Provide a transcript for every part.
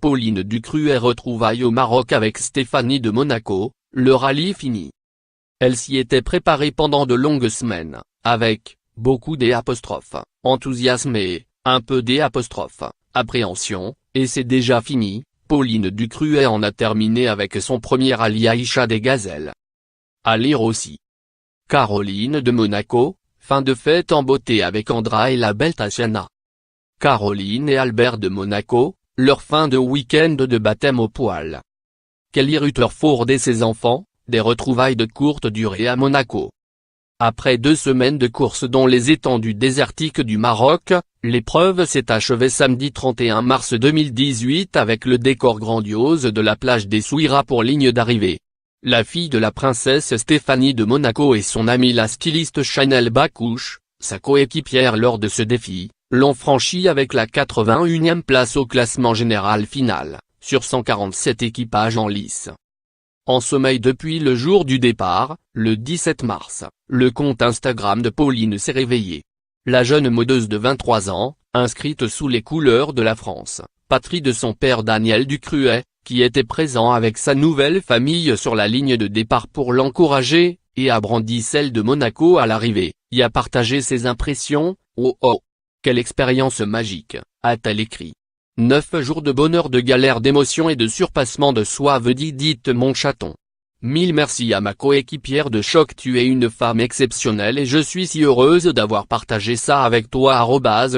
Pauline Ducruet retrouvaille au Maroc avec Stéphanie de Monaco, le rallye fini. Elle s'y était préparée pendant de longues semaines, avec beaucoup enthousiasme et un peu appréhension, et c'est déjà fini. Pauline Ducruet en a terminé avec son premier rallye Aïcha des Gazelles. À lire aussi. Caroline de Monaco, fin de fête en beauté avec Andra et la belle Tatiana. Caroline et Albert de Monaco, leur fin de week-end de baptême au poil. Kelly Rutherford et ses enfants, des retrouvailles de courte durée à Monaco. Après 2 semaines de course dans les étendues désertiques du Maroc, l'épreuve s'est achevée samedi 31 mars 2018 avec le décor grandiose de la plage d'Essaouira pour ligne d'arrivée. La fille de la princesse Stéphanie de Monaco et son amie la styliste Chanel Bakouche, sa coéquipière lors de ce défi, l'ont franchi avec la 81e place au classement général final, sur 147 équipages en lice. En sommeil depuis le jour du départ, le 17 mars, le compte Instagram de Pauline s'est réveillé. La jeune modeuse de 23 ans, inscrite sous les couleurs de la France, patrie de son père Daniel Ducruet, qui était présent avec sa nouvelle famille sur la ligne de départ pour l'encourager, et a brandi celle de Monaco à l'arrivée, y a partagé ses impressions. Oh oh! Quelle expérience magique, a-t-elle écrit. 9 jours de bonheur, de galère, d'émotion et de surpassement de soi, dites mon chaton. 1000 merci à ma coéquipière de choc, tu es une femme exceptionnelle et je suis si heureuse d'avoir partagé ça avec toi.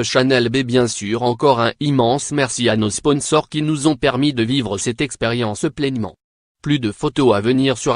Chanel B. Bien sûr, encore un immense merci à nos sponsors qui nous ont permis de vivre cette expérience pleinement. Plus de photos à venir sur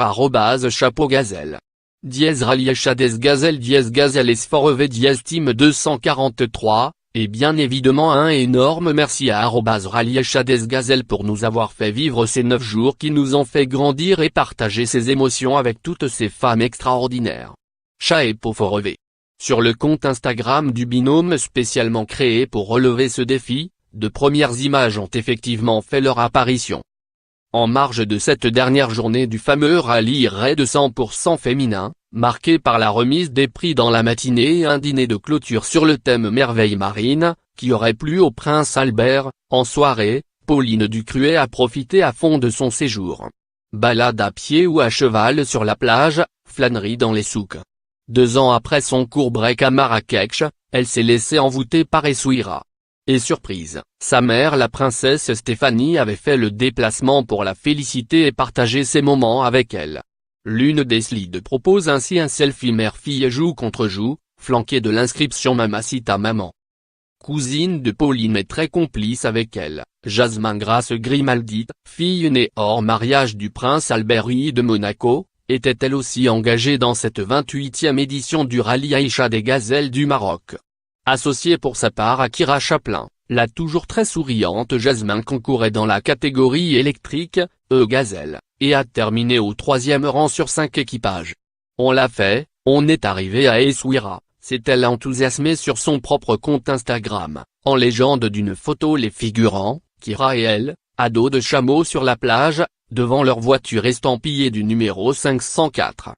@chapeau gazelle. Rallye Aïcha des Gazelles Gazelle S4EV Team 243. Et bien évidemment un énorme merci à @rallye Aïcha des Gazelles pour nous avoir fait vivre ces 9 jours qui nous ont fait grandir et partager ces émotions avec toutes ces femmes extraordinaires. Chapeau faut relever. Sur le compte Instagram du binôme spécialement créé pour relever ce défi, de premières images ont effectivement fait leur apparition. En marge de cette dernière journée du fameux rallye raid 100% féminin, marqué par la remise des prix dans la matinée et un dîner de clôture sur le thème merveille marine, qui aurait plu au prince Albert, en soirée, Pauline Ducruet a profité à fond de son séjour. Balade à pied ou à cheval sur la plage, flânerie dans les souks. 2 ans après son court break à Marrakech, elle s'est laissée envoûter par Essaouira. Et surprise, sa mère la princesse Stéphanie avait fait le déplacement pour la féliciter et partager ses moments avec elle. L'une des slides propose ainsi un selfie mère-fille joue contre joue, flanqué de l'inscription Mamacita maman. Cousine de Pauline est très complice avec elle, Jasmine Grace Grimaldi, fille née hors mariage du prince Albert de Monaco, était elle aussi engagée dans cette 28e édition du rallye Aïcha des Gazelles du Maroc. Associée pour sa part à Kira Chaplin, la toujours très souriante Jasmine concourait dans la catégorie électrique, Gazelle, et a terminé au 3e rang sur 5 équipages. On l'a fait, on est arrivé à Essaouira, s'est-elle enthousiasmée sur son propre compte Instagram, en légende d'une photo les figurant, Kira et elle, à dos de chameau sur la plage, devant leur voiture estampillée du numéro 504.